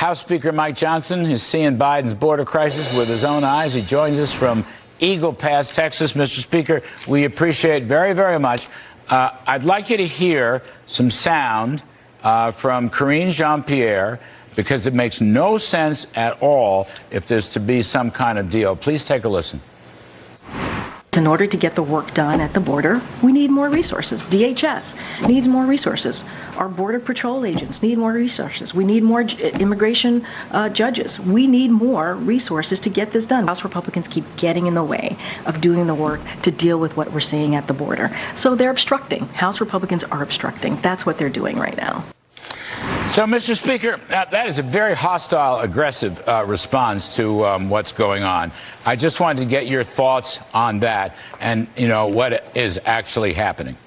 House Speaker Mike Johnson is seeing Biden's border crisis with his own eyes. He joins us from Eagle Pass, Texas. Mr. Speaker, we appreciate very, very much. I'd like you to hear some sound from Karine Jean-Pierre, because it makes no sense at all if there's to be some kind of deal. Please take a listen. In order to get the work done at the border, we need more resources. DHS needs more resources. Our Border Patrol agents need more resources. We need more immigration judges. We need more resources to get this done. House Republicans keep getting in the way of doing the work to deal with what we're seeing at the border. So they're obstructing. House Republicans are obstructing. That's what they're doing right now. So, Mr. Speaker, that is a very hostile, aggressive response to what's going on. I just wanted to get your thoughts on that and, what is actually happening.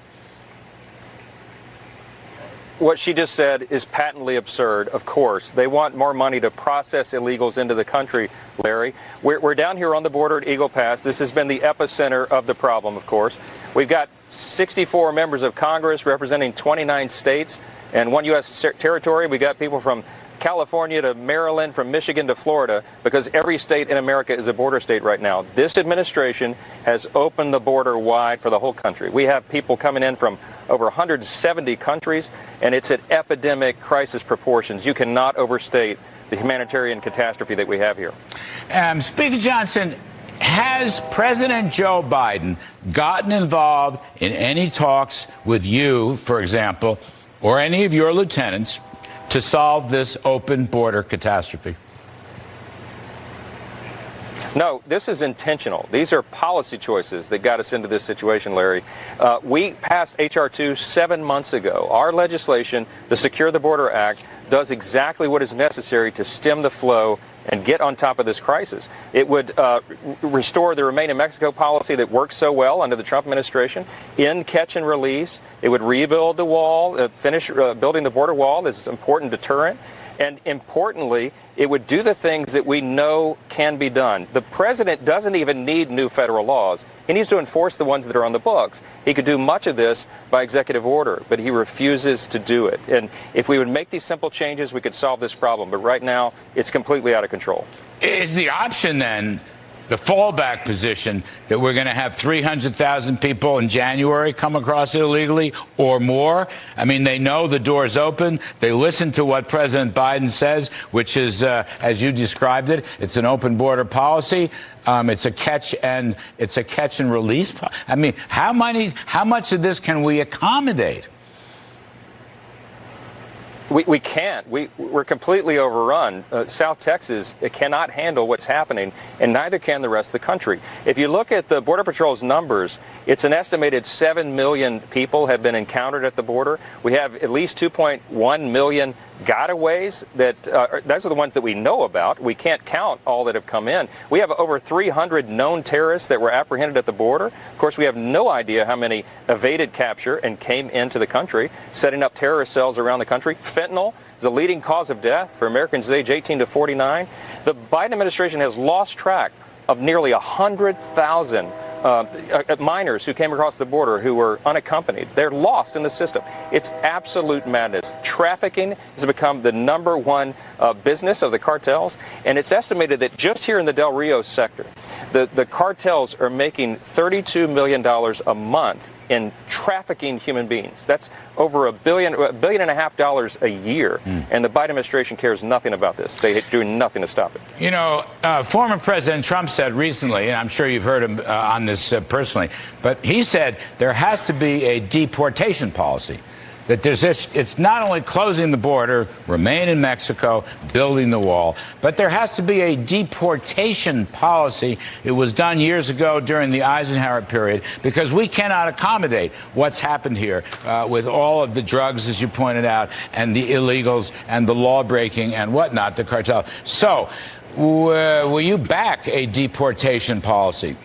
What she just said is patently absurd, of course. They want more money to process illegals into the country, Larry. We're down here on the border at Eagle Pass. This has been the epicenter of the problem, of course. We've got 64 members of Congress representing 29 states and one U.S. territory. We got people from California to Maryland, from Michigan to Florida, because every state in America is a border state right now. This administration has opened the border wide for the whole country. We have people coming in from over 170 countries, and it's at epidemic crisis proportions. You cannot overstate the humanitarian catastrophe that we have here. Speaker Johnson, has President Joe Biden gotten involved in any talks with you, for example, or any of your lieutenants to solve this open border catastrophe? No, this is intentional. These are policy choices that got us into this situation, Larry. We passed H.R. 2 7 months ago. Our legislation, the Secure the Border Act, does exactly what is necessary to stem the flow and get on top of this crisis. It would restore the Remain in Mexico policy that worked so well under the Trump administration, end catch and release. It would rebuild the wall, finish building the border wall. This is an important deterrent. And importantly, it would do the things that we know can be done. The president doesn't even need new federal laws. He needs to enforce the ones that are on the books. He could do much of this by executive order, but he refuses to do it. And if we would make these simple changes, we could solve this problem. But right now, it's completely out of control. Is the option then, the fallback position, that we're going to have 300,000 people in January come across illegally or more? I mean, they know the door's open. They listen to what President Biden says, which is, as you described it, it's an open border policy. It's a catch and release. I mean, how much of this can we accommodate? We can't. We're completely overrun. South Texas cannot handle what's happening, and neither can the rest of the country. If you look at the Border Patrol's numbers, it's an estimated 7 million people have been encountered at the border. We have at least 2.1 million gotaways. Those are the ones that we know about. We can't count all that have come in. We have over 300 known terrorists that were apprehended at the border. Of course, we have no idea how many evaded capture and came into the country, setting up terrorist cells around the country. Fentanyl is a leading cause of death for Americans aged 18 to 49. The Biden administration has lost track of nearly 100,000 minors who came across the border who were unaccompanied. They're lost in the system. It's absolute madness. Trafficking has become the number one business of the cartels, and it's estimated that just here in the Del Rio sector, the cartels are making $32 million a month in trafficking human beings. That's over $1.5 billion a year, and the Biden administration cares nothing about this. They do nothing to stop it. You know, former President Trump said recently, and I'm sure you've heard him on this personally, but he said there has to be a deportation policy. That it's not only closing the border, remain in Mexico, building the wall, but there has to be a deportation policy. It was done years ago during the Eisenhower period, because we cannot accommodate what's happened here with all of the drugs, as you pointed out, and the illegals and the law breaking and whatnot, the cartel. So will you back a deportation policy?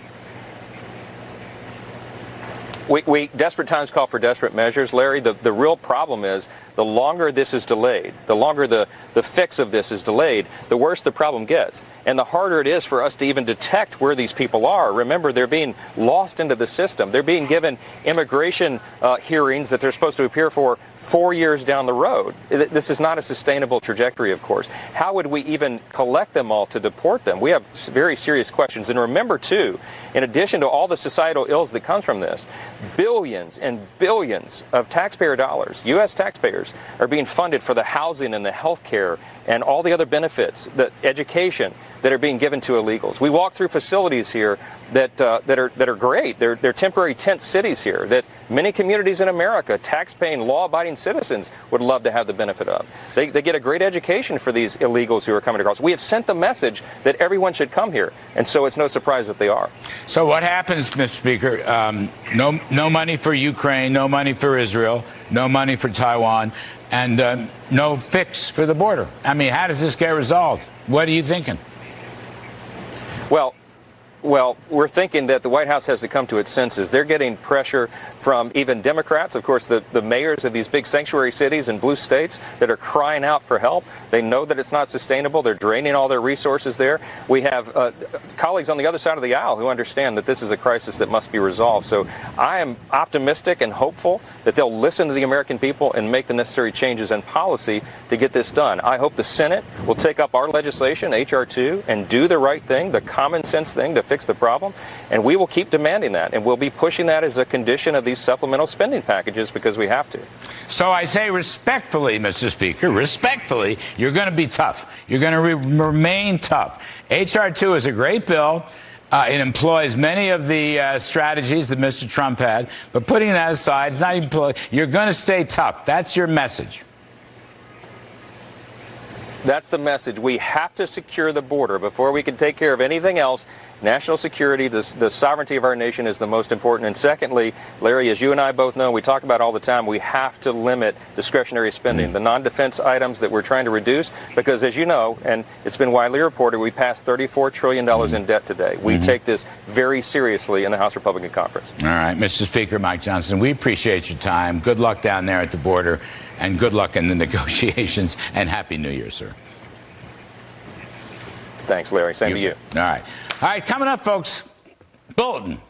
We desperate times call for desperate measures, Larry. The real problem is the longer this is delayed, the longer the fix of this is delayed, the worse the problem gets. And the harder it is for us to even detect where these people are. Remember, they're being lost into the system. They're being given immigration hearings that they're supposed to appear for 4 years down the road. This is not a sustainable trajectory, of course. How would we even collect them all to deport them? We have very serious questions. And remember, too, in addition to all the societal ills that come from this, billions and billions of taxpayer dollars, U.S. taxpayers, are being funded for the housing and the health care and all the other benefits, the education that are being given to illegals. We walk through facilities here that are great. They're temporary tent cities here that many communities in America, tax-paying, law-abiding citizens, would love to have the benefit of. They get a great education for these illegals who are coming across. We have sent the message that everyone should come here, and so it's no surprise that they are. So what happens, Mr. Speaker? No money for Ukraine, no money for Israel, no money for Taiwan, and no fix for the border. I mean, how does this get resolved? What are you thinking? Well, we're thinking that the White House has to come to its senses. They're getting pressure from even Democrats, of course, the mayors of these big sanctuary cities and blue states that are crying out for help. They know that it's not sustainable. They're draining all their resources there. We have colleagues on the other side of the aisle who understand that this is a crisis that must be resolved. So I am optimistic and hopeful that they'll listen to the American people and make the necessary changes in policy to get this done. I hope the Senate will take up our legislation, H.R. 2, and do the right thing, the common sense thing to fix the problem, and we will keep demanding that, and we'll be pushing that as a condition of these supplemental spending packages because we have to. So I say respectfully, Mr. Speaker, respectfully, you're going to be tough. You're going to remain tough. H.R. 2 is a great bill. It employs many of the strategies that Mr. Trump had, but putting that aside, it's not even you're going to stay tough. That's your message. That's the message. We have to secure the border before we can take care of anything else. National security, the sovereignty of our nation is the most important. And secondly, Larry, as you and I both know, we talk about all the time, we have to limit discretionary spending, the non-defense items that we're trying to reduce, because as you know, and it's been widely reported, we passed $34 trillion in debt today. We take this very seriously in the House Republican Conference. All right, Mr. Speaker, Mike Johnson, we appreciate your time. Good luck down there at the border, and good luck in the negotiations, and Happy New Year, sir. Thanks, Larry. Same to you. All right. All right, coming up, folks, Bulletin.